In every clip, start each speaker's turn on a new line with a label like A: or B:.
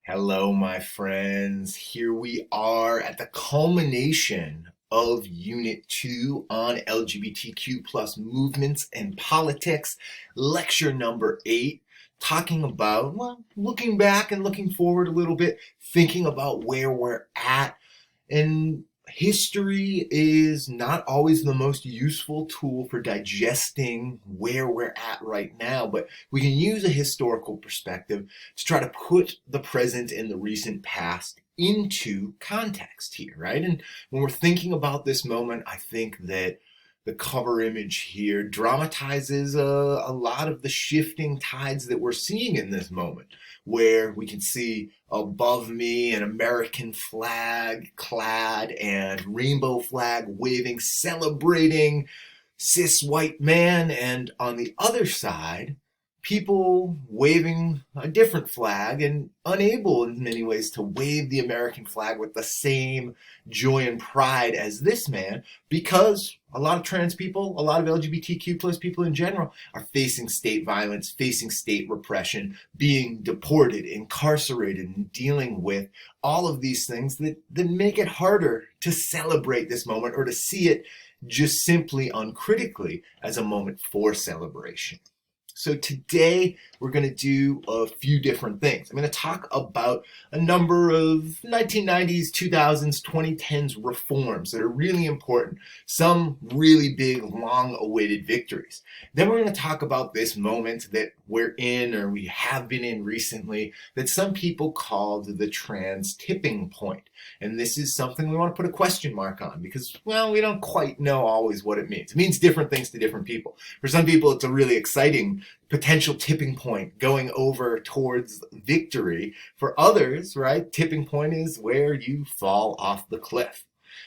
A: Hello, my friends. Here we are at the culmination of Unit 2 on LGBTQ plus movements and politics, lecture number 8, talking about, well, looking back and looking forward a little bit, thinking about where we're at. And history is not always the most useful tool for digesting where we're at right now, but we can use a historical perspective to try to put the present and the recent past into context here, right? And when we're thinking about this moment, I think that the cover image here dramatizes a lot of the shifting tides that we're seeing in this moment, where we can see above me an American flag clad and rainbow flag waving, celebrating cis white man, and on the other side, people waving a different flag and unable in many ways to wave the American flag with the same joy and pride as this man, because a lot of trans people, a lot of LGBTQ plus people in general are facing state violence, facing state repression, being deported, incarcerated, and dealing with all of these things that make it harder to celebrate this moment or to see it just simply uncritically as a moment for celebration. So today we're going to do a few different things. I'm going to talk about a number of 1990s, 2000s, 2010s reforms that are really important, some really big, long-awaited victories. Then we're going to talk about this moment that we're in, or we have been in recently, that some people called the trans tipping point. And this is something we want to put a question mark on because, well, we don't quite know always what it means. It means different things to different people. For some people, it's a really exciting potential tipping point going over towards victory. For others, right, tipping point is where you fall off the cliff.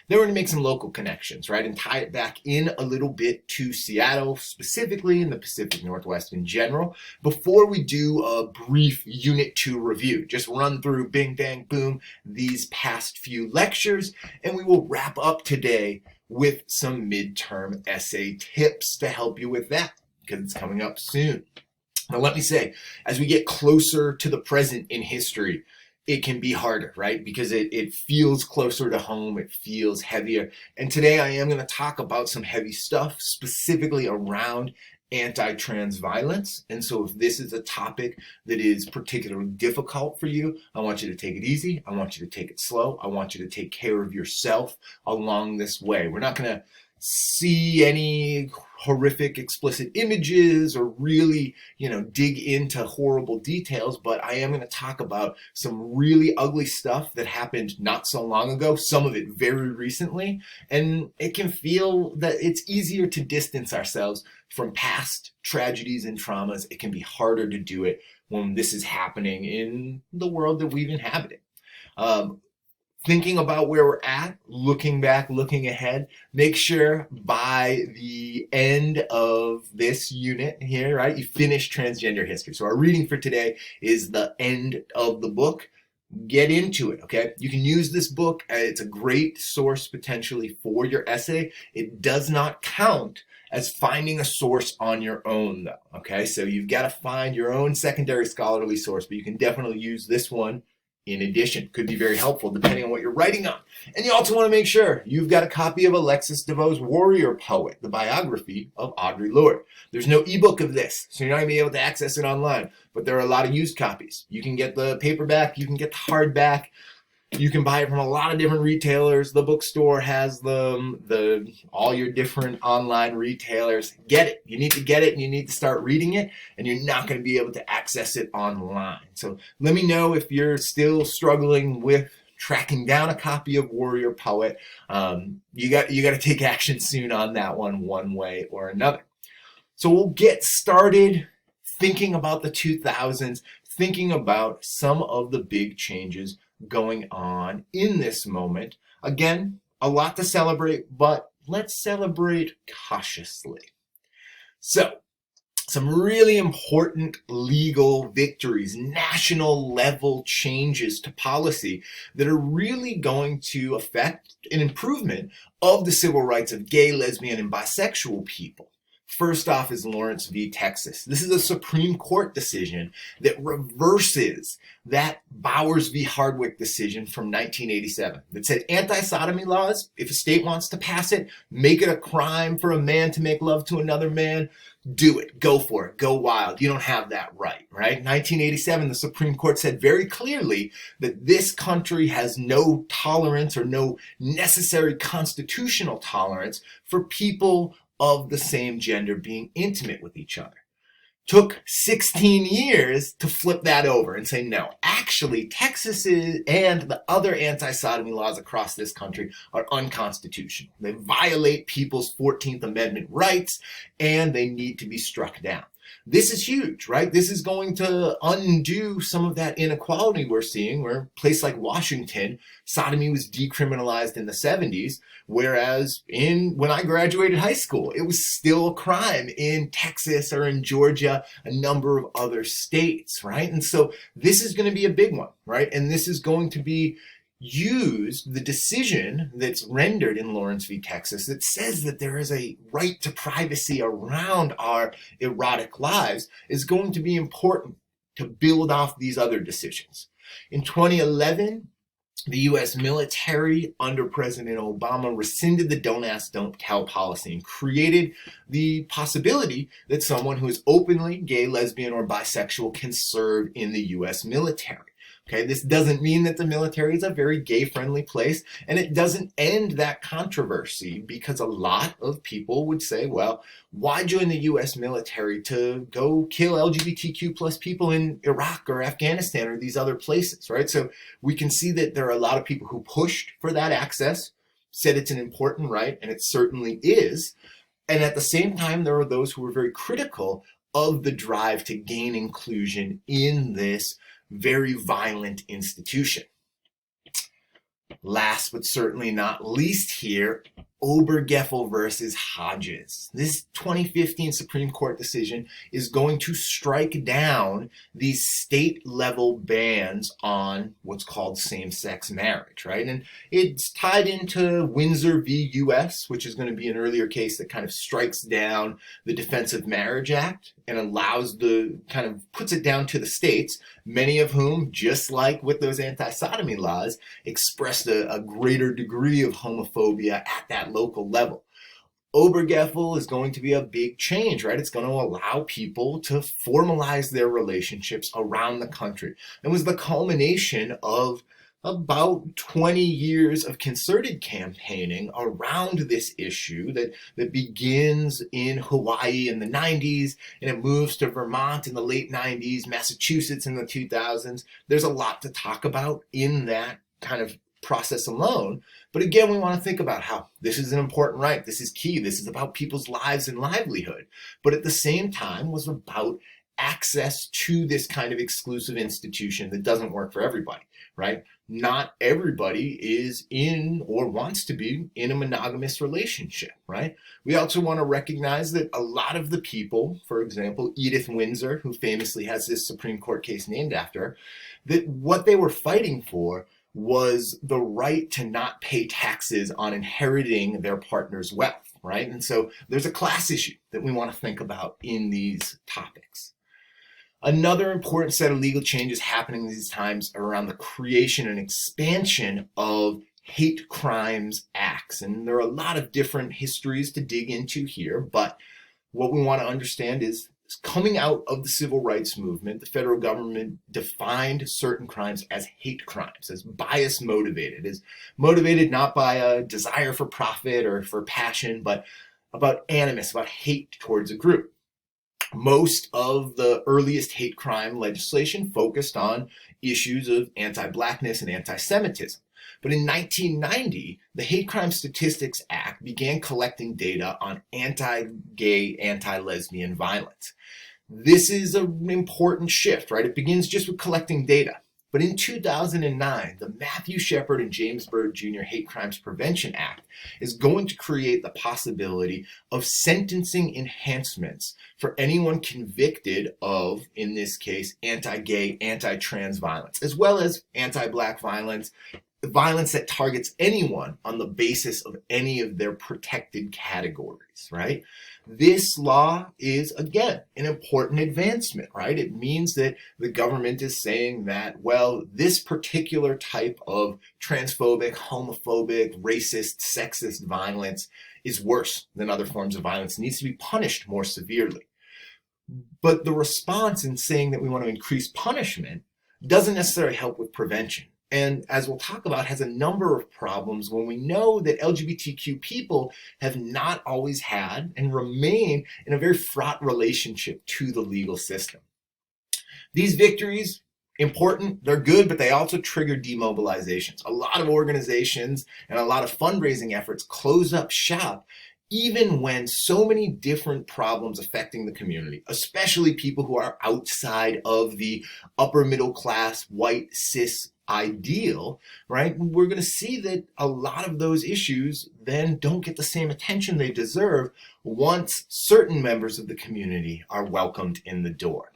A: Then we're going to make some local connections, right, and tie it back in a little bit to Seattle, specifically in the Pacific Northwest in general, before we do a brief Unit 2 review. Just run through, bing, bang, boom, these past few lectures, and we will wrap up today with some midterm essay tips to help you with that, because it's coming up soon. Now, let me say, as we get closer to the present in history, it can be harder, right? Because it feels closer to home, it feels heavier. And today I am going to talk about some heavy stuff, specifically around anti-trans violence. And so if this is a topic that is particularly difficult for you, I want you to take it easy. I want you to take it slow. I want you to take care of yourself along this way. We're not going to see any horrific explicit images or really, dig into horrible details, but I am going to talk about some really ugly stuff that happened not so long ago, some of it very recently, and it can feel that it's easier to distance ourselves from past tragedies and traumas. It can be harder to do it when this is happening in the world that we've inhabited. Thinking about where we're at, looking back, looking ahead, make sure by the end of this unit here, right, you finish transgender history. So our reading for today is the end of the book. Get into it, okay? You can use this book. It's a great source potentially for your essay. It does not count as finding a source on your own, though, okay? So you've got to find your own secondary scholarly source, but you can definitely use this one in addition. Could be very helpful depending on what you're writing on. And you also want to make sure you've got a copy of Alexis DeVoe's Warrior Poet, the biography of Audre Lorde. There's no ebook of this, so you're not going to be able to access it online, but there are a lot of used copies. You can get the paperback, you can get the hardback, you can buy it from a lot of different retailers. The bookstore has them, all your different online retailers. Get it. You need to get it and you need to start reading it, and you're not going to be able to access it online. So let me know if you're still struggling with tracking down a copy of Warrior Poet. You got to take action soon on that one way or another. So we'll get started thinking about the 2000s, thinking about some of the big changes going on in this moment. Again, a lot to celebrate, but let's celebrate cautiously. So, some really important legal victories, national level changes to policy that are really going to affect an improvement of the civil rights of gay, lesbian, and bisexual people. First off is Lawrence v. Texas. This is a Supreme Court decision that reverses that Bowers v. Hardwick decision from 1987 that said anti-sodomy laws, if a state wants to pass it, make it a crime for a man to make love to another man, do it, go for it, go wild. You don't have that right? 1987, the Supreme Court said very clearly that this country has no tolerance or no necessary constitutional tolerance for people of the same gender being intimate with each other. Took 16 years to flip that over and say, no, actually, Texas and the other anti-sodomy laws across this country are unconstitutional. They violate people's 14th Amendment rights, and they need to be struck down. This is huge, right? This is going to undo some of that inequality we're seeing, where a place like Washington, sodomy was decriminalized in the 70s, whereas when I graduated high school, it was still a crime in Texas or in Georgia, a number of other states, right? And so this is going to be a big one, right? And this is going to be used, the decision that's rendered in Lawrence v. Texas that says that there is a right to privacy around our erotic lives is going to be important to build off these other decisions. In 2011, the U.S. military under President Obama rescinded the don't ask, don't tell policy and created the possibility that someone who is openly gay, lesbian, or bisexual can serve in the U.S. military. Okay, this doesn't mean that the military is a very gay-friendly place, and it doesn't end that controversy because a lot of people would say, well, why join the U.S. military to go kill LGBTQ plus people in Iraq or Afghanistan or these other places, right? So we can see that there are a lot of people who pushed for that access, said it's an important right, and it certainly is. And at the same time, there are those who were very critical of the drive to gain inclusion in this very violent institution. Last but certainly not least here, Obergefell versus Hodges. This 2015 Supreme Court decision is going to strike down these state-level bans on what's called same-sex marriage, right? And it's tied into Windsor v. U.S., which is going to be an earlier case that kind of strikes down the Defense of Marriage Act and allows puts it down to the states, many of whom, just like with those anti-sodomy laws, expressed a greater degree of homophobia at that local level. Obergefell is going to be a big change, right? It's going to allow people to formalize their relationships around the country. It was the culmination of about 20 years of concerted campaigning around this issue that begins in Hawaii in the 90s and it moves to Vermont in the late 90s, Massachusetts in the 2000s. There's a lot to talk about in that kind of process alone. But again, we want to think about how this is an important right. This is key. This is about people's lives and livelihood. But at the same time was about access to this kind of exclusive institution that doesn't work for everybody, right? Not everybody is in or wants to be in a monogamous relationship, right? We also want to recognize that a lot of the people, for example, Edith Windsor, who famously has this Supreme Court case named after her, that what they were fighting for was the right to not pay taxes on inheriting their partner's wealth, right? And so there's a class issue that we want to think about in these topics. Another important set of legal changes happening these times are around the creation and expansion of hate crimes acts. And there are a lot of different histories to dig into here, but what we want to understand is coming out of the civil rights movement, the federal government defined certain crimes as hate crimes, as bias motivated, as motivated not by a desire for profit or for passion, but about animus, about hate towards a group. Most of the earliest hate crime legislation focused on issues of anti-Blackness and anti-Semitism. But in 1990, the Hate Crime Statistics Act began collecting data on anti-gay, anti-lesbian violence. This is an important shift, right? It begins just with collecting data. But in 2009, the Matthew Shepard and James Byrd Jr. Hate Crimes Prevention Act is going to create the possibility of sentencing enhancements for anyone convicted of, in this case, anti-gay, anti-trans violence, as well as anti-Black violence, violence that targets anyone on the basis of any of their protected categories, right? This law is, again, an important advancement, right? It means that the government is saying that, well, this particular type of transphobic, homophobic, racist, sexist violence is worse than other forms of violence, needs to be punished more severely. But the response in saying that we want to increase punishment doesn't necessarily help with prevention. And as we'll talk about, has a number of problems when we know that LGBTQ people have not always had and remain in a very fraught relationship to the legal system. These victories, important, they're good, but they also trigger demobilizations. A lot of organizations and a lot of fundraising efforts close up shop even when so many different problems affecting the community, especially people who are outside of the upper middle class, white, cis ideal, right? We're going to see that a lot of those issues then don't get the same attention they deserve once certain members of the community are welcomed in the door.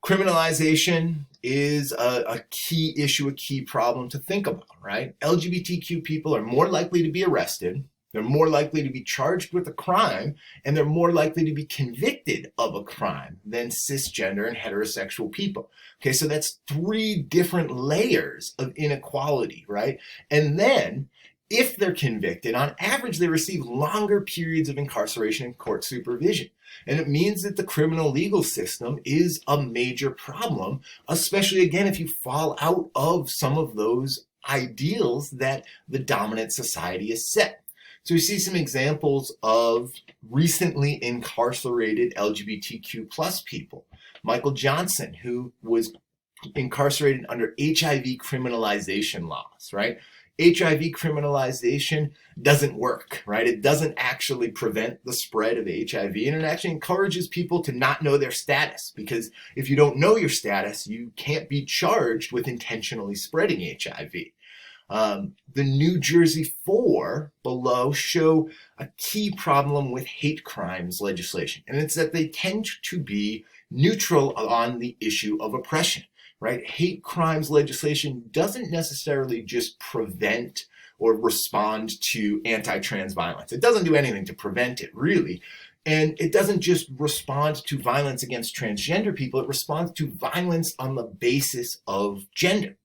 A: Criminalization is a key issue, a key problem to think about, right? LGBTQ people are more likely to be arrested, they're more likely to be charged with a crime, and they're more likely to be convicted of a crime than cisgender and heterosexual people. Okay, so that's 3 different layers of inequality, right? And then, if they're convicted, on average, they receive longer periods of incarceration and court supervision. And it means that the criminal legal system is a major problem, especially, again, if you fall out of some of those ideals that the dominant society has set. So we see some examples of recently incarcerated LGBTQ plus people. Michael Johnson, who was incarcerated under HIV criminalization laws, right? HIV criminalization doesn't work, right? It doesn't actually prevent the spread of HIV, and it actually encourages people to not know their status, because if you don't know your status, you can't be charged with intentionally spreading HIV. The New Jersey 4 below show a key problem with hate crimes legislation, and it's that they tend to be neutral on the issue of oppression, right? Hate crimes legislation doesn't necessarily just prevent or respond to anti-trans violence. It doesn't do anything to prevent it, really. And it doesn't just respond to violence against transgender people, it responds to violence on the basis of gender.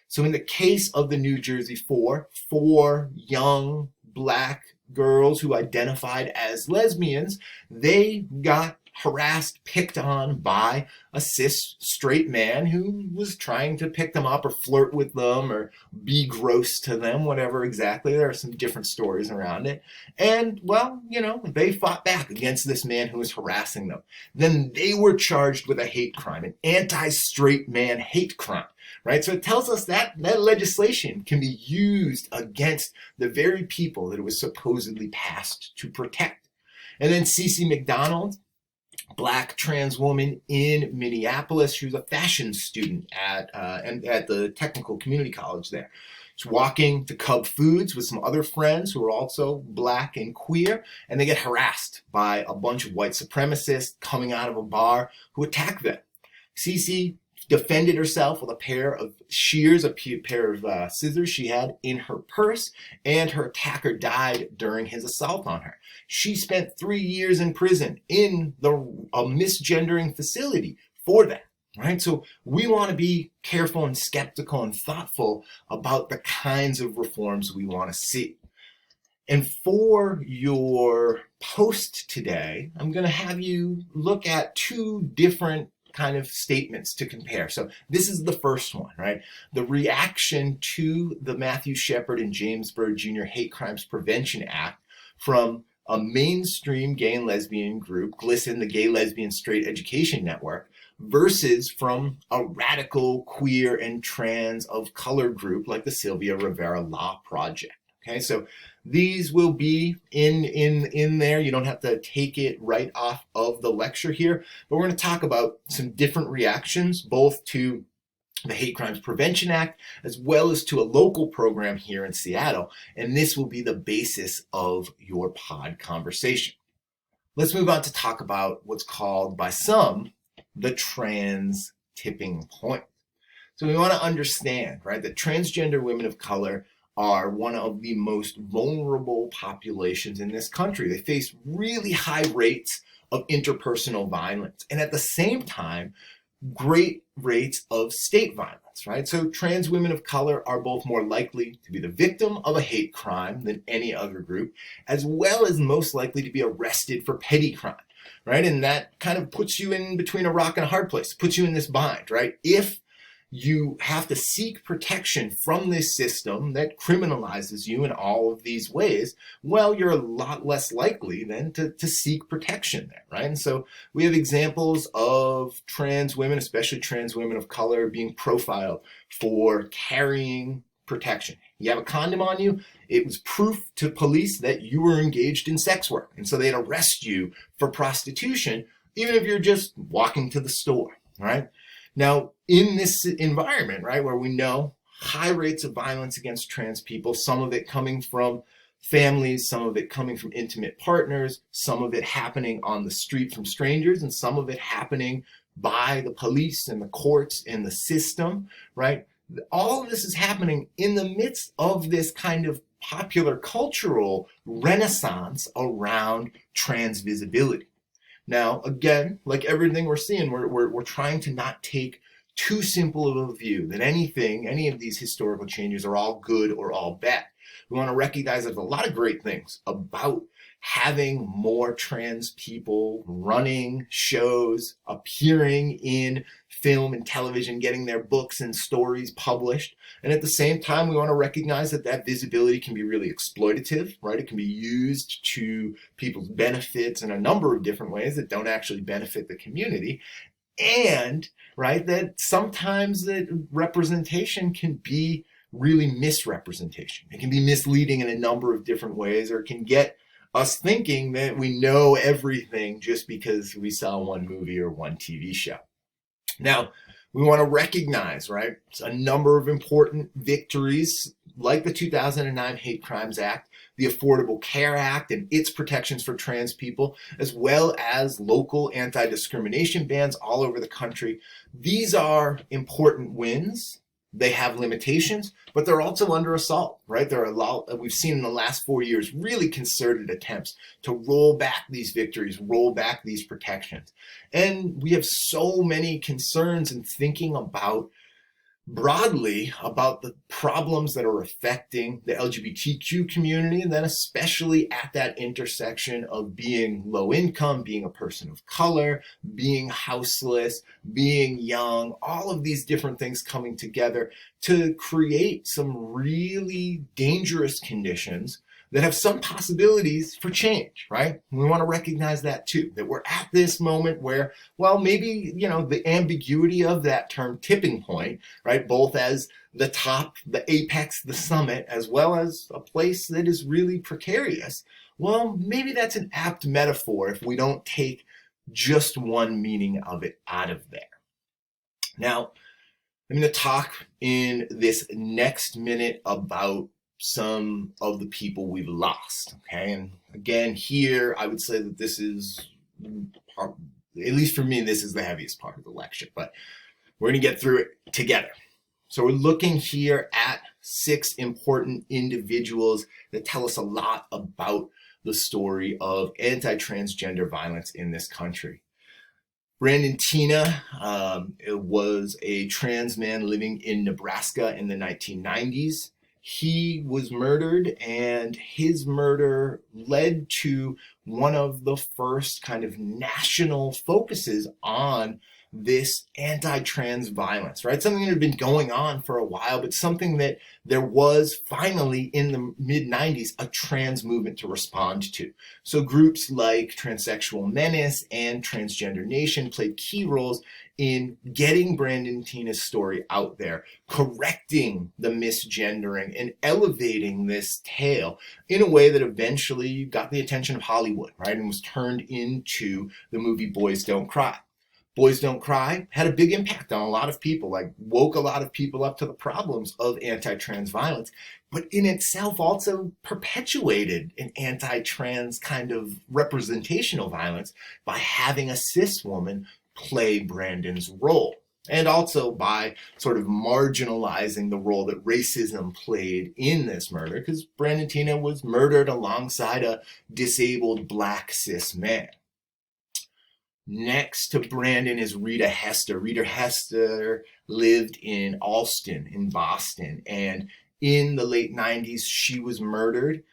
A: So in the case of the New Jersey 4, 4 young Black girls who identified as lesbians, they got harassed, picked on by a cis straight man who was trying to pick them up or flirt with them or be gross to them, whatever exactly. There are some different stories around it. And, well, you know, they fought back against this man who was harassing them. Then they were charged with a hate crime, an anti-straight man hate crime. Right? So it tells us that legislation can be used against the very people that it was supposedly passed to protect. And then Cece McDonald, Black trans woman in Minneapolis. She was a fashion student at the Technical Community College there. She's walking to Cub Foods with some other friends who are also Black and queer, and they get harassed by a bunch of white supremacists coming out of a bar who attack them. Cece defended herself with a pair of shears, a pair of scissors she had in her purse, and her attacker died during his assault on her. She spent 3 years in prison in a misgendering facility for that, right? So we want to be careful and skeptical and thoughtful about the kinds of reforms we want to see. And for your post today, I'm going to have you look at 2 different kind of statements to compare. So this is the first one, right? The reaction to the Matthew Shepard and James Byrd Jr. Hate Crimes Prevention Act from a mainstream gay and lesbian group, GLSEN, the Gay, Lesbian, Straight Education Network, versus from a radical queer and trans of color group like the Sylvia Rivera Law Project. Okay, so these will be in there. You don't have to take it right off of the lecture here, but we're going to talk about some different reactions, both to the Hate Crimes Prevention Act, as well as to a local program here in Seattle, and this will be the basis of your pod conversation. Let's move on to talk about what's called by some the trans tipping point. So we want to understand, right, that transgender women of color are one of the most vulnerable populations in this country. They face really high rates of interpersonal violence, and at the same time, great rates of state violence, right? So trans women of color are both more likely to be the victim of a hate crime than any other group, as well as most likely to be arrested for petty crime, right? And that kind of puts you in between a rock and a hard place, puts you in this bind, right? If you have to seek protection from this system that criminalizes you in all of these ways, well, you're a lot less likely then to seek protection there, right? And so we have examples of trans women, especially trans women of color, being profiled for carrying protection. You have a condom on you, it was proof to police that you were engaged in sex work. And so they'd arrest you for prostitution, even if you're just walking to the store, right? Now, in this environment, right, where we know high rates of violence against trans people, some of it coming from families, some of it coming from intimate partners, some of it happening on the street from strangers, and some of it happening by the police and the courts and the system, right? All of this is happening in the midst of this kind of popular cultural renaissance around trans visibility. Now, again, like everything we're seeing, we're trying to not take too simple of a view that any of these historical changes are all good or all bad. We want to recognize there's a lot of great things about having more trans people running shows, appearing in film and television, getting their books and stories published. And at the same time, we want to recognize that visibility can be really exploitative, right? It can be used to people's benefits in a number of different ways that don't actually benefit the community. And, right, that sometimes that representation can be really misrepresentation. It can be misleading in a number of different ways, or it can get us thinking that we know everything just because we saw one movie or one TV show. Now, we want to recognize, right, a number of important victories like the 2009 Hate Crimes Act, the Affordable Care Act and its protections for trans people, as well as local anti-discrimination bans all over the country. These are important wins. They have limitations, but they're also under assault, right? There are a lot, we've seen in the last 4 years, really concerted attempts to roll back these victories, roll back these protections. And we have so many concerns in thinking about broadly about the problems that are affecting the LGBTQ community, and then especially at that intersection of being low income, being a person of color, being houseless, being young, all of these different things coming together to create some really dangerous conditions that have some possibilities for change, right? And we want to recognize that too, that we're at this moment where, well, maybe, the ambiguity of that term tipping point, right? Both as the top, the apex, the summit, as well as a place that is really precarious. Well, maybe that's an apt metaphor if we don't take just one meaning of it out of there. Now, I'm going to talk in this next minute about some of the people we've lost, okay? And again, here, I would say that this is, at least for me, this is the heaviest part of the lecture, but we're gonna get through it together. So we're looking here at 6 important individuals that tell us a lot about the story of anti-transgender violence in this country. Brandon Teena was a trans man living in Nebraska in the 1990s. He was murdered, and his murder led to one of the first kind of national focuses on this anti-trans violence, right? Something that had been going on for a while, but something that there was finally in the mid-90s a trans movement to respond to. So groups like Transsexual Menace and Transgender Nation played key roles in getting Brandon Teena's story out there, correcting the misgendering and elevating this tale in a way that eventually got the attention of Hollywood, right? And was turned into the movie Boys Don't Cry. Boys Don't Cry had a big impact on a lot of people, like woke a lot of people up to the problems of anti-trans violence, but in itself also perpetuated an anti-trans kind of representational violence by having a cis woman play Brandon's role. and also by sort of marginalizing the role that racism played in this murder, because Brandon Teena was murdered alongside a disabled black cis man. Next to Brandon is Rita Hester. Rita Hester lived in Allston in Boston, and in the late 90s, she was murdered,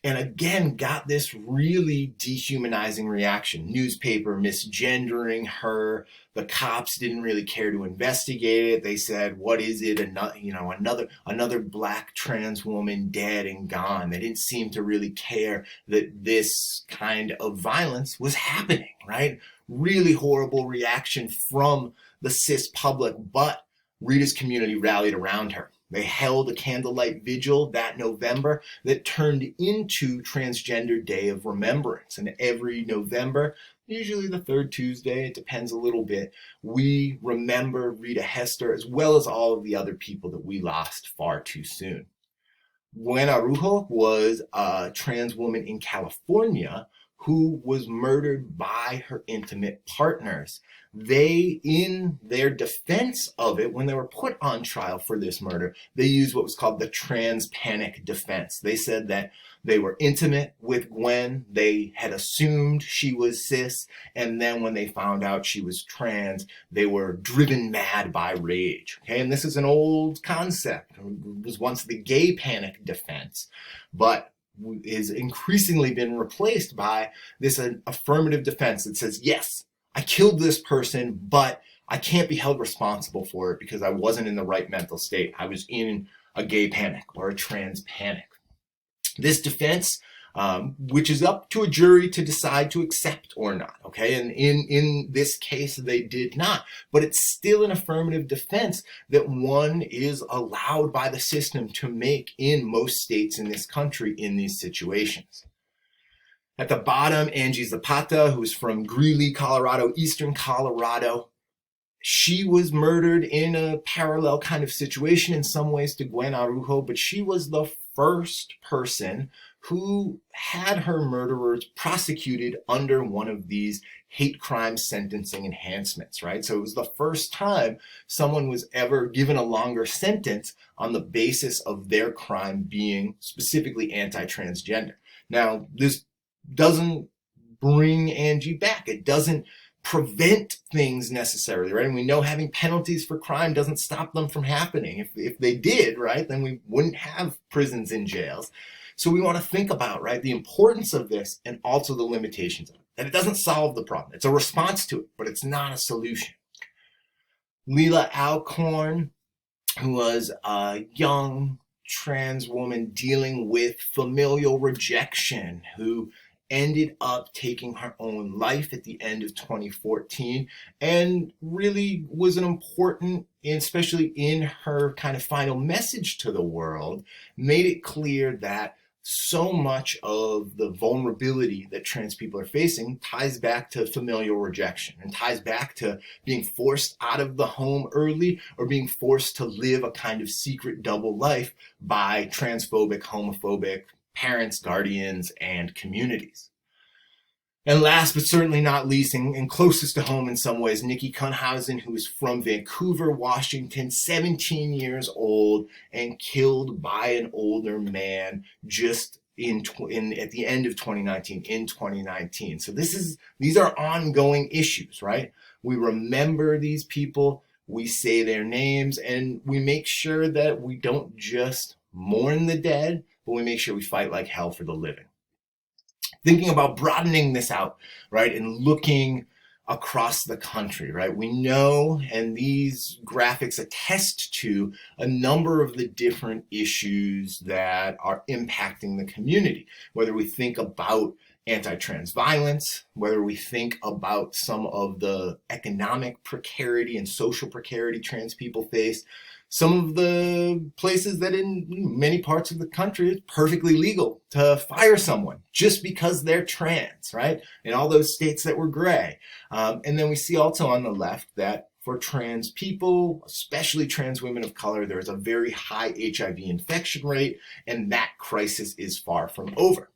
A: and again got this really dehumanizing reaction. Newspaper misgendering her. The cops didn't really care to investigate it. They said, "What is it? Another black trans woman dead and gone." They didn't seem to really care that this kind of violence was happening, right? Really horrible reaction from the cis public, but Rita's community rallied around her. They held a candlelight vigil that November that turned into Transgender Day of Remembrance. And every November, usually the third Tuesday, it depends a little bit, we remember Rita Hester as well as all of the other people that we lost far too soon. Gwen Arujo was a trans woman in California who was murdered by her intimate partners. They, in their defense of it, when they were put on trial for this murder, they used what was called the trans panic defense. They said that they were intimate with Gwen, they had assumed she was cis, and then when they found out she was trans, they were driven mad by rage. Okay, and this is an old concept. It was once the gay panic defense, but is increasingly been replaced by this affirmative defense that says, yes, I killed this person, but I can't be held responsible for it because I wasn't in the right mental state. I was in a gay panic or a trans panic. This defense, which is up to a jury to decide to accept or not, okay? And in this case, they did not. But it's still an affirmative defense that one is allowed by the system to make in most states in this country in these situations. At the bottom, Angie Zapata, who's from Greeley, Colorado, eastern Colorado. She was murdered in a parallel kind of situation in some ways to Gwen Arujo, but she was the first person who had her murderers prosecuted under one of these hate crime sentencing enhancements, right? So it was the first time someone was ever given a longer sentence on the basis of their crime being specifically anti-transgender. Now, this doesn't bring Angie back. It doesn't prevent things necessarily, right? And we know having penalties for crime doesn't stop them from happening. If they did, right, then we wouldn't have prisons and jails. So we want to think about, right, the importance of this and also the limitations of it. That it doesn't solve the problem. It's a response to it, but it's not a solution. Leila Alcorn, who was a young trans woman dealing with familial rejection, who ended up taking her own life at the end of 2014, and really was an important, especially in her kind of final message to the world, made it clear that so much of the vulnerability that trans people are facing ties back to familial rejection and ties back to being forced out of the home early or being forced to live a kind of secret double life by transphobic, homophobic parents, guardians, and communities. And last but certainly not least, and closest to home in some ways, Nikki Kunhausen, who is from Vancouver, Washington, 17 years old, and killed by an older man just at the end of 2019, in 2019. So these are ongoing issues, right? We remember these people, we say their names, and we make sure that we don't just mourn the dead, but we make sure we fight like hell for the living. Thinking about broadening this out, right, and looking across the country, right? We know, and these graphics attest to, a number of the different issues that are impacting the community, whether we think about anti-trans violence, whether we think about some of the economic precarity and social precarity trans people face, some of the places that in many parts of the country it's perfectly legal to fire someone just because they're trans, right? In all those states that were gray. And then we see also on the left that for trans people, especially trans women of color, there is a very high HIV infection rate, and that crisis is far from over.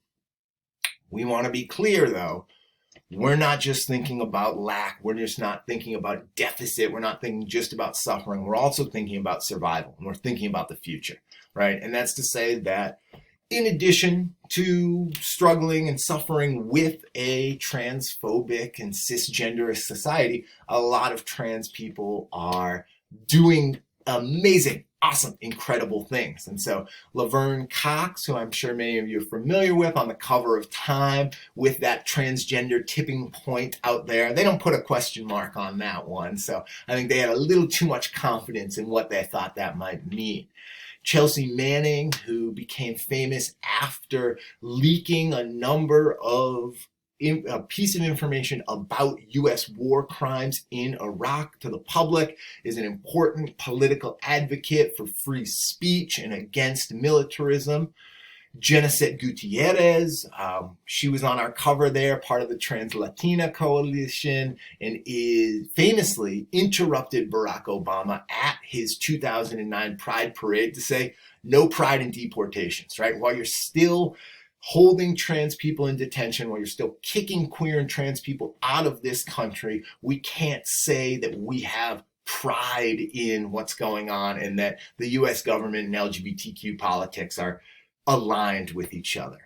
A: We want to be clear, though, we're not just thinking about lack. We're just not thinking about deficit. We're not thinking just about suffering. We're also thinking about survival, and we're thinking about the future, right? And that's to say that in addition to struggling and suffering with a transphobic and cisgenderist society, a lot of trans people are doing amazing, awesome, incredible things. And so Laverne Cox, who I'm sure many of you are familiar with, on the cover of Time with that transgender tipping point out there, they don't put a question mark on that one. So I think they had a little too much confidence in what they thought that might mean. Chelsea Manning, who became famous after leaking a number of a piece of information about U.S. war crimes in Iraq to the public, is an important political advocate for free speech and against militarism. Geneset Gutierrez, she was on our cover there, part of the Trans Latina Coalition, and famously interrupted Barack Obama at his 2009 Pride Parade to say, no pride in deportations, right? While you're still holding trans people in detention, while you're still kicking queer and trans people out of this country, we can't say that we have pride in what's going on and that the US government and LGBTQ politics are aligned with each other.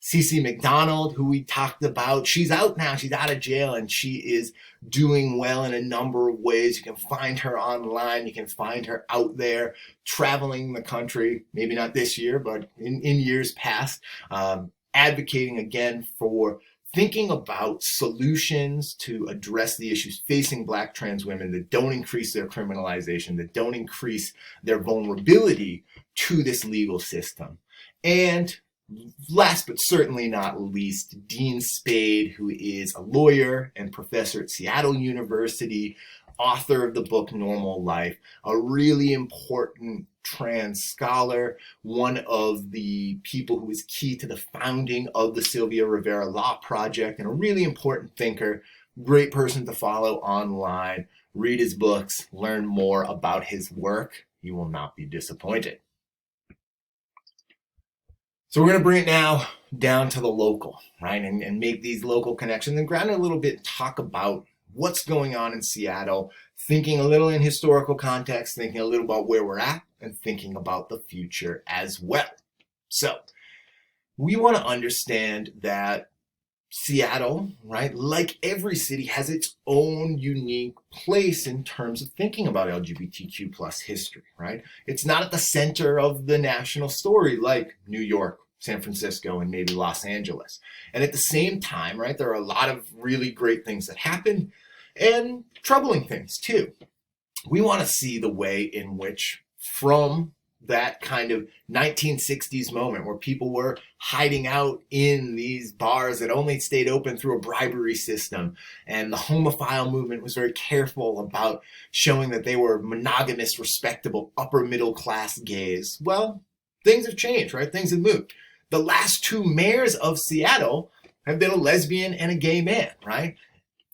A: Cece McDonald, who we talked about, she's out now, she's out of jail, and she is doing well in a number of ways. You can find her online, you can find her out there traveling the country, maybe not this year, but in years past, advocating again for thinking about solutions to address the issues facing Black trans women that don't increase their criminalization, that don't increase their vulnerability to this legal system. And last but certainly not least, Dean Spade, who is a lawyer and professor at Seattle University, author of the book Normal Life, a really important trans scholar, one of the people who was key to the founding of the Sylvia Rivera Law Project, and a really important thinker, great person to follow online. Read his books, learn more about his work. You will not be disappointed. So we're going to bring it now down to the local, right? And make these local connections and ground it a little bit, talk about what's going on in Seattle, thinking a little in historical context, thinking a little about where we're at, and thinking about the future as well. So we want to understand that Seattle, right, like every city, has its own unique place in terms of thinking about LGBTQ plus history, right? It's not at the center of the national story like New York, San Francisco, and maybe Los Angeles. And at the same time, right, there are a lot of really great things that happen and troubling things too. We want to see the way in which, from that kind of 1960s moment where people were hiding out in these bars that only stayed open through a bribery system, and the homophile movement was very careful about showing that they were monogamous, respectable, upper middle class gays. Well, things have changed, right? Things have moved. The last two mayors of Seattle have been a lesbian and a gay man, right?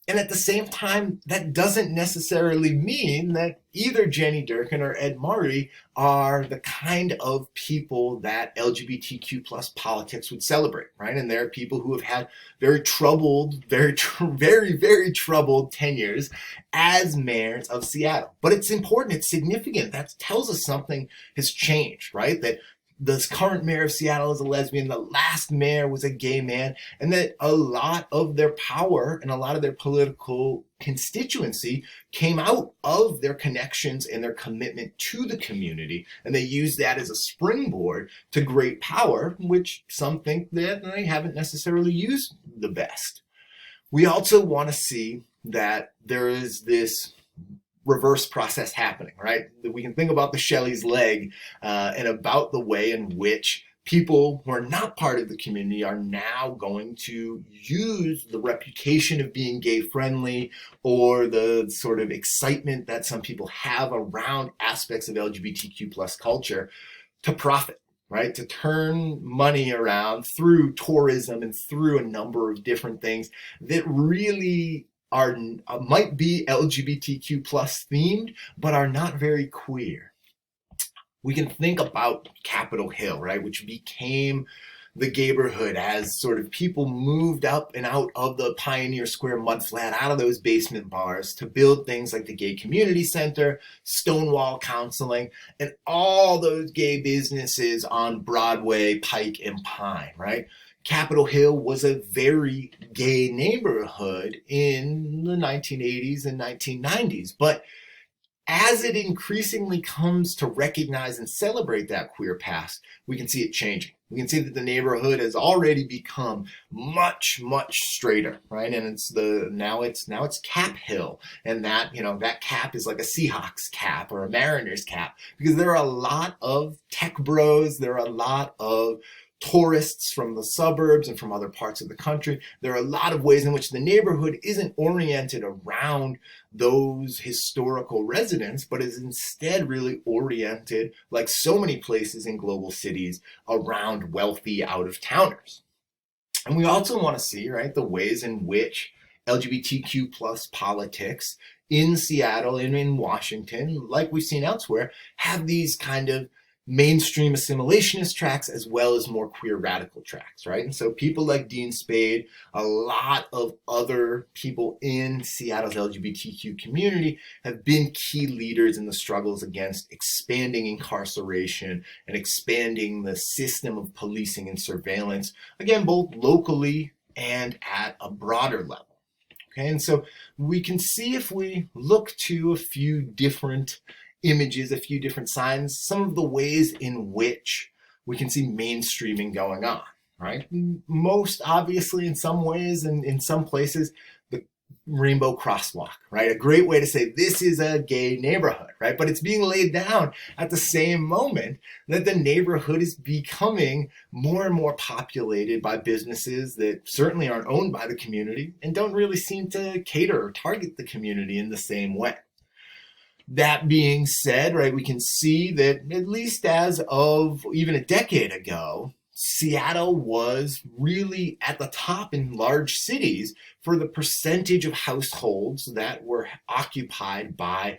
A: And at the same time, that doesn't necessarily mean that either Jenny Durkan or Ed Markey are the kind of people that LGBTQ plus politics would celebrate, right? And there are people who have had very troubled, very troubled tenures as mayors of Seattle. But it's important, it's significant. That tells us something has changed, right? That the current mayor of Seattle is a lesbian, the last mayor was a gay man, and that a lot of their power and a lot of their political constituency came out of their connections and their commitment to the community, and they used that as a springboard to great power, which some think that they haven't necessarily used the best. We also want to see that there is this reverse process happening, right? We can think about the Shelley's leg and about the way in which people who are not part of the community are now going to use the reputation of being gay friendly or the sort of excitement that some people have around aspects of LGBTQ plus culture to profit, right? To turn money around through tourism and through a number of different things that really might be LGBTQ plus themed, but are not very queer. We can think about Capitol Hill, right, which became the neighborhood as sort of people moved up and out of the Pioneer Square mudflat, out of those basement bars, to build things like the Gay Community Center, Stonewall Counseling, and all those gay businesses on Broadway, Pike, and Pine, right? Capitol Hill was a very gay neighborhood in the 1980s and 1990s, but as it increasingly comes to recognize and celebrate that queer past, we can see it changing. We can see that the neighborhood has already become much, much straighter, right? And now it's Cap Hill, and that cap is like a Seahawks cap or a Mariners cap, because there are a lot of tech bros, there are a lot of tourists from the suburbs and from other parts of the country. There are a lot of ways in which the neighborhood isn't oriented around those historical residents, but is instead really oriented, like so many places in global cities, around wealthy out-of-towners. And we also want to see, right, the ways in which LGBTQ plus politics in Seattle and in Washington, like we've seen elsewhere, have these kind of mainstream assimilationist tracks as well as more queer radical tracks, right? And so people like Dean Spade, a lot of other people in Seattle's LGBTQ community have been key leaders in the struggles against expanding incarceration and expanding the system of policing and surveillance, again, both locally and at a broader level. Okay, and so we can see, if we look to a few different images, a few different signs, some of the ways in which we can see mainstreaming going on, right? Most obviously, in some ways and in some places, the rainbow crosswalk, right? A great way to say this is a gay neighborhood, right? But it's being laid down at the same moment that the neighborhood is becoming more and more populated by businesses that certainly aren't owned by the community and don't really seem to cater or target the community in the same way. That being said, right, we can see that at least as of even a decade ago, Seattle was really at the top in large cities for the percentage of households that were occupied by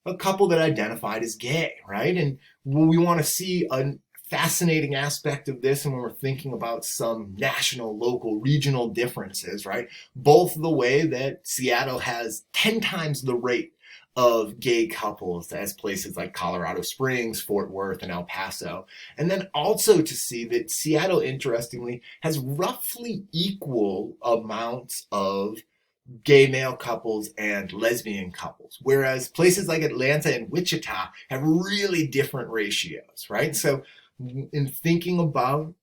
A: a couple that identified as gay, right? And we want to see a fascinating aspect of this, and when we're thinking about some national, local, regional differences, right? Both the way that Seattle has 10 times the rate of gay couples as places like Colorado Springs, Fort Worth, and El Paso. And then also to see that Seattle, interestingly, has roughly equal amounts of gay male couples and lesbian couples, whereas places like Atlanta and Wichita have really different ratios, right? So in thinking about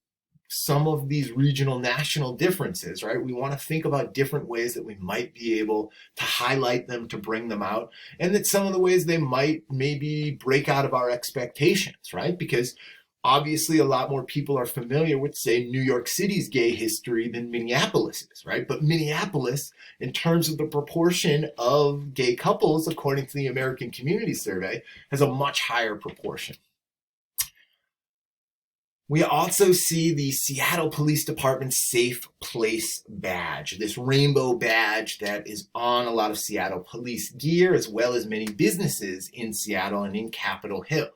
A: some of these regional national differences, right? We want to think about different ways that we might be able to highlight them, to bring them out, and that some of the ways they might maybe break out of our expectations, right? Because obviously a lot more people are familiar with, say, New York City's gay history than Minneapolis is, right? But Minneapolis, in terms of the proportion of gay couples, according to the American Community Survey, has a much higher proportion. We also see the Seattle Police Department's Safe Place badge, this rainbow badge that is on a lot of Seattle police gear, as well as many businesses in Seattle and in Capitol Hill.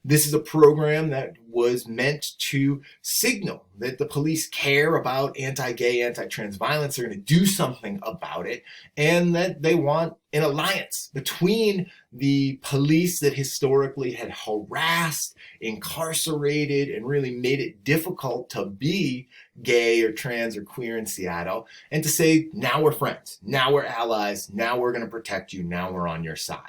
A: This is a program that was meant to signal that the police care about anti-gay, anti-trans violence, they're going to do something about it, and that they want an alliance between the police that historically had harassed, incarcerated, and really made it difficult to be gay or trans or queer in Seattle, and to say, now we're friends, now we're allies, now we're going to protect you, now we're on your side.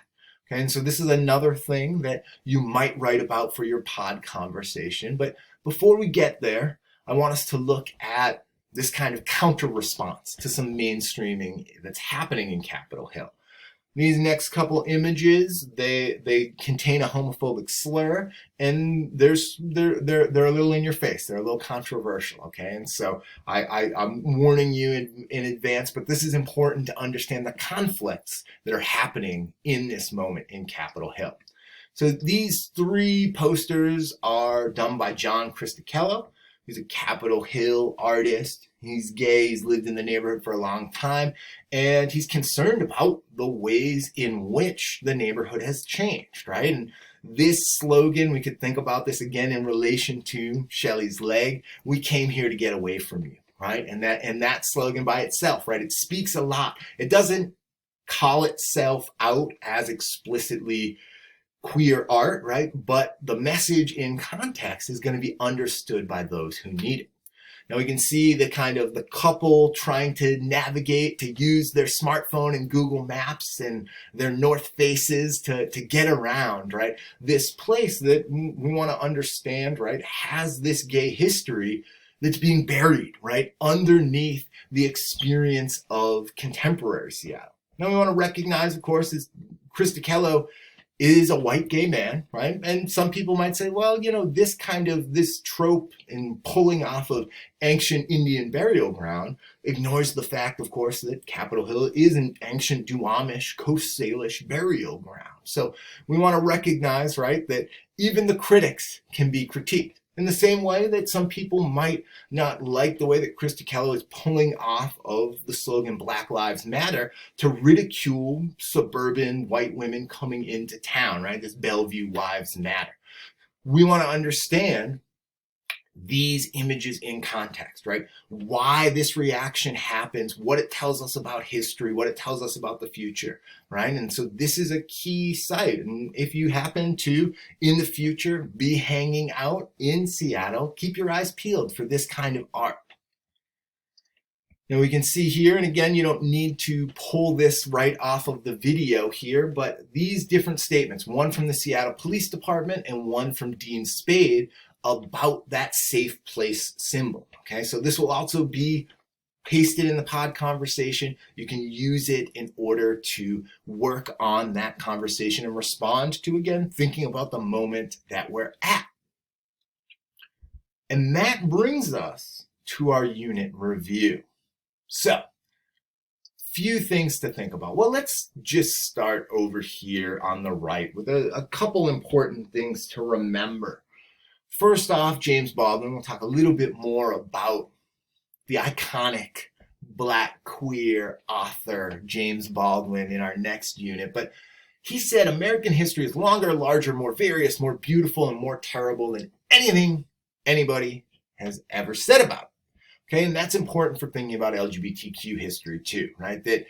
A: Okay, and so this is another thing that you might write about for your pod conversation. But before we get there, I want us to look at this kind of counter response to some mainstreaming that's happening in Capitol Hill. These next couple images, they contain a homophobic slur, and they're a little in your face. They're a little controversial, okay? And so I'm warning you in advance, but this is important to understand the conflicts that are happening in this moment in Capitol Hill. So these three posters are done by John Christocello. He's a Capitol Hill artist. He's gay, he's lived in the neighborhood for a long time, and he's concerned about the ways in which the neighborhood has changed, right? And This slogan, we could think about this again in relation to Shelley's leg. We came here to get away from you, right? And that slogan by itself, right? It speaks a lot. It doesn't call itself out as explicitly queer art, right? But the message in context is going to be understood by those who need it. Now we can see the kind of the couple trying to navigate, to use their smartphone and Google Maps and their North Faces to get around, right? This place that we want to understand, right, has this gay history that's being buried, right, underneath the experience of contemporary Seattle. Now we want to recognize, of course, is Chris DiCello is a white gay man, right? And some people might say, well, you know, this trope in pulling off of ancient Indian burial ground ignores the fact, of course, that Capitol Hill is an ancient Duwamish, Coast Salish burial ground. So we want to recognize, right, that even the critics can be critiqued. In the same way that some people might not like the way that Chris DiCello is pulling off of the slogan Black Lives Matter to ridicule suburban white women coming into town, right? This Bellevue Wives Matter. We want to understand these images in context, right? Why this reaction happens, what it tells us about history, what it tells us about the future, right? And so this is a key site. And if you happen to, in the future, be hanging out in Seattle, keep your eyes peeled for this kind of art. Now we can see here, and again, you don't need to pull this right off of the video here, but these different statements, one from the Seattle Police Department and one from Dean Spade, about that safe place symbol. Okay, so this will also be pasted in the pod conversation. You can use it in order to work on that conversation and respond to, again, thinking about the moment that we're at. And that brings us to our unit review. So, few things to think about. Well, let's just start over here on the right with a couple important things to remember. First off, James Baldwin. We'll talk a little bit more about the iconic Black queer author James Baldwin in our next unit. But he said American history is longer, larger, more various, more beautiful, and more terrible than anything anybody has ever said about it. Okay, and that's important for thinking about LGBTQ history too, right? That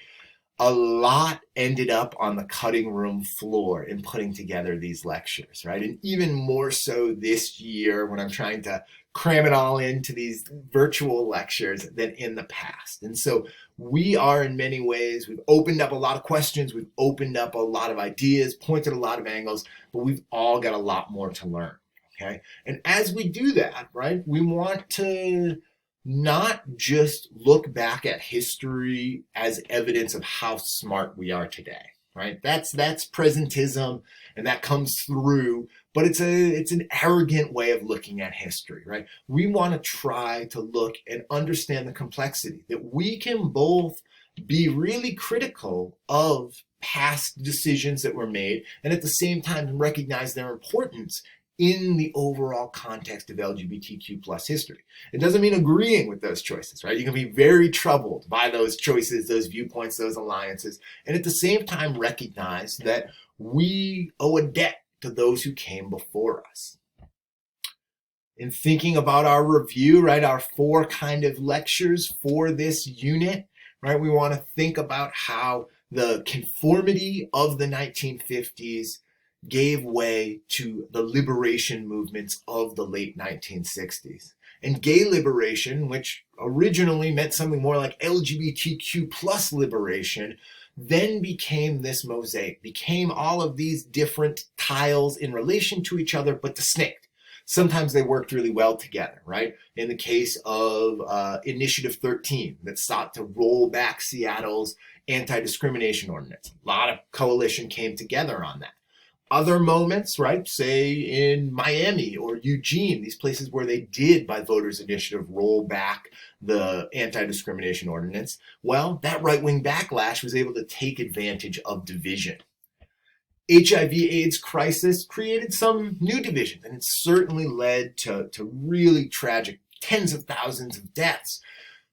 A: a lot ended up on the cutting room floor in putting together these lectures, right? And even more so this year when I'm trying to cram it all into these virtual lectures than in the past. And so we are, in many ways, we've opened up a lot of questions, we've opened up a lot of ideas, pointed a lot of angles, but we've all got a lot more to learn, okay? And as we do that, right, we want to not just look back at history as evidence of how smart we are today, right? That's presentism, and that comes through, but it's an arrogant way of looking at history, right? We want to try to look and understand the complexity, that we can both be really critical of past decisions that were made and at the same time recognize their importance in the overall context of LGBTQ plus history. It doesn't mean agreeing with those choices, right? You can be very troubled by those choices, those viewpoints, those alliances, and at the same time recognize that we owe a debt to those who came before us. In thinking about our review, right, our 4 kind of lectures for this unit, right, we want to think about how the conformity of the 1950s gave way to the liberation movements of the late 1960s. And gay liberation, which originally meant something more like LGBTQ plus liberation, then became this mosaic, became all of these different tiles in relation to each other, but distinct. Sometimes they worked really well together, right? In the case of Initiative 13 that sought to roll back Seattle's anti-discrimination ordinance. A lot of coalition came together on that. Other moments, right, say in Miami or Eugene, these places where they did, by voters' initiative, roll back the anti-discrimination ordinance, well, that right-wing backlash was able to take advantage of division. HIV/AIDS crisis created some new divisions, and it certainly led to really tragic tens of thousands of deaths.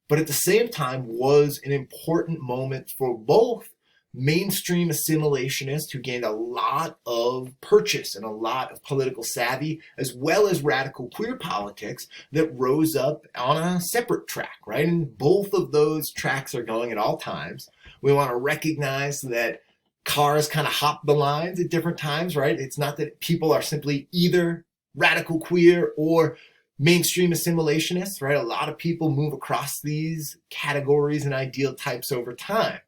A: But at the same time was an important moment for both mainstream assimilationists who gained a lot of purchase and a lot of political savvy, as well as radical queer politics that rose up on a separate track, right? And both of those tracks are going at all times. We want to recognize that cars kind of hop the lines at different times, right? It's not that people are simply either radical queer or mainstream assimilationists, right? A lot of people move across these categories and ideal types over time.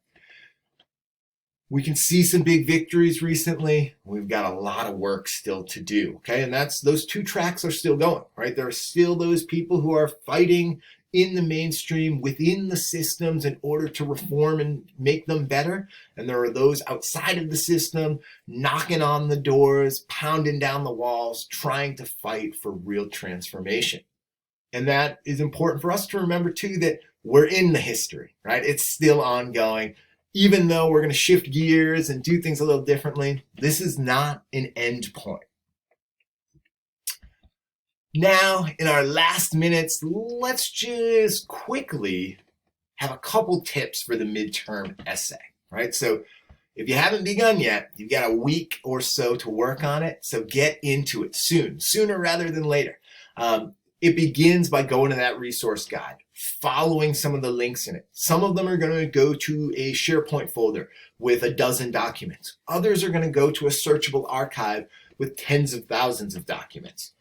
A: We can see some big victories recently. We've got a lot of work still to do, okay? And those two tracks are still going, right? There are still those people who are fighting in the mainstream within the systems in order to reform and make them better. And there are those outside of the system knocking on the doors, pounding down the walls, trying to fight for real transformation. And that is important for us to remember too, that we're in the history, right? It's still ongoing. Even though we're going to shift gears and do things a little differently, this is not an end point. Now, in our last minutes, let's just quickly have a couple tips for the midterm essay, right? So if you haven't begun yet, you've got a week or so to work on it. So get into it soon, sooner rather than later. It begins by going to that resource guide, following some of the links in it. Some of them are going to go to a SharePoint folder with a dozen documents. Others are going to go to a searchable archive with tens of thousands of documents.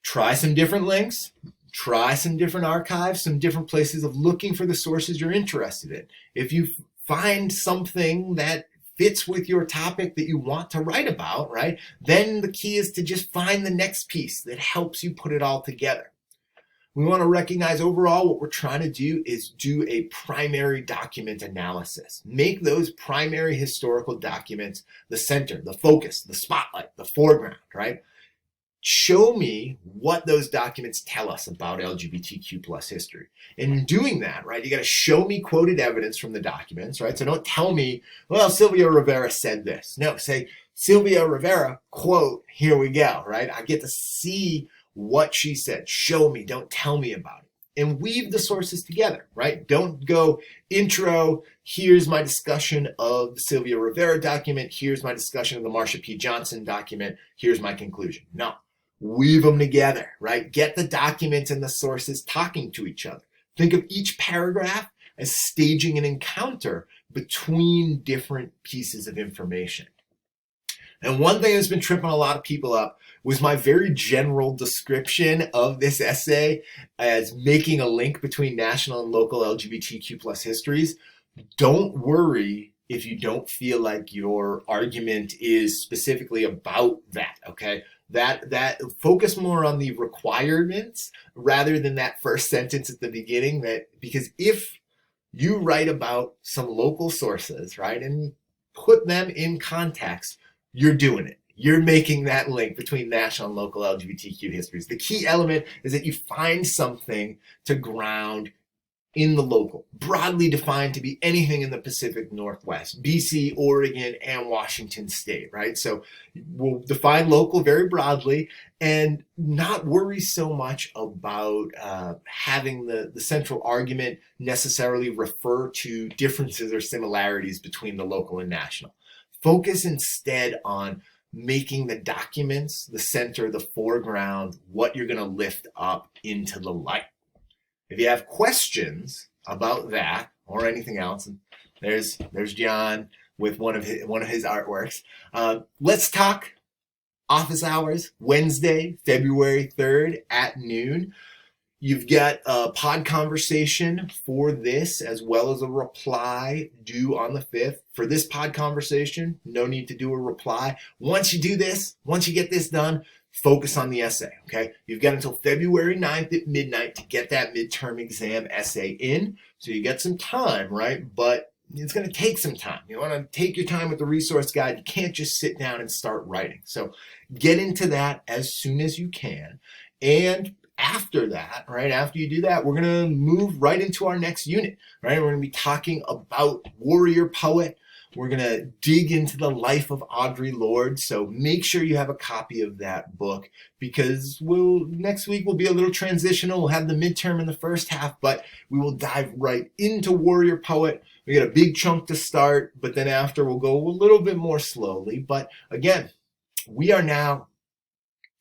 A: Try some different links, try some different archives, some different places of looking for the sources you're interested in. If you find something that fits with your topic that you want to write about, right, then the key is to just find the next piece that helps you put it all together. We want to recognize overall what we're trying to do is do a primary document analysis. Make those primary historical documents the center, the focus, the spotlight, the foreground, right? Show me what those documents tell us about LGBTQ plus history. And in doing that, right, you got to show me quoted evidence from the documents, right? So don't tell me, well, Sylvia Rivera said this. No, say, Sylvia Rivera, quote, here we go, right? I get to see what she said. Show me, don't tell me about it. And weave the sources together, right? Don't go intro, here's my discussion of the Sylvia Rivera document, here's my discussion of the Marsha P. Johnson document, here's my conclusion. No. Weave them together, right? Get the documents and the sources talking to each other. Think of each paragraph as staging an encounter between different pieces of information. And one thing that's been tripping a lot of people up was my very general description of this essay as making a link between national and local LGBTQ plus histories. Don't worry if you don't feel like your argument is specifically about that, okay? That focus more on the requirements rather than that first sentence at the beginning, because if you write about some local sources, right, and put them in context, you're doing it. You're making that link between national and local LGBTQ histories. The key element is that you find something to ground in the local, broadly defined to be anything in the Pacific Northwest, BC, Oregon, and Washington State, right? So we'll define local very broadly and not worry so much about having the central argument necessarily refer to differences or similarities between the local and national. Focus instead on making the documents the center, the foreground, what you're going to lift up into the light. If you have questions about that or anything else, and there's John with one of his artworks. Let's talk office hours, Wednesday, February 3rd at noon. You've got a pod conversation for this as well as a reply due on the 5th. For this pod conversation, no need to do a reply. Once you do this, once you get this done, focus on the essay, okay? You've got until February 9th at midnight to get that midterm exam essay in. So you get some time, right? But it's going to take some time. You want to take your time with the resource guide. You can't just sit down and start writing. So get into that as soon as you can. And after that, right, after you do that, we're going to move right into our next unit, right? We're going to be talking about warrior poet. We're going to dig into the life of Audre Lorde, so make sure you have a copy of that book, because next week will be a little transitional. We'll have the midterm in the first half, but we will dive right into Warrior Poet. We got a big chunk to start, but then after we'll go a little bit more slowly. But again, we are now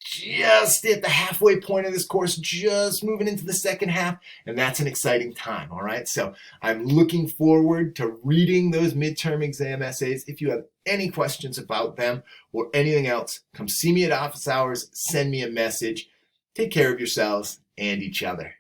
A: just at the halfway point of this course, just moving into the second half, and that's an exciting time, all right? So I'm looking forward to reading those midterm exam essays. If you have any questions about them or anything else, come see me at office hours, send me a message. Take care of yourselves and each other.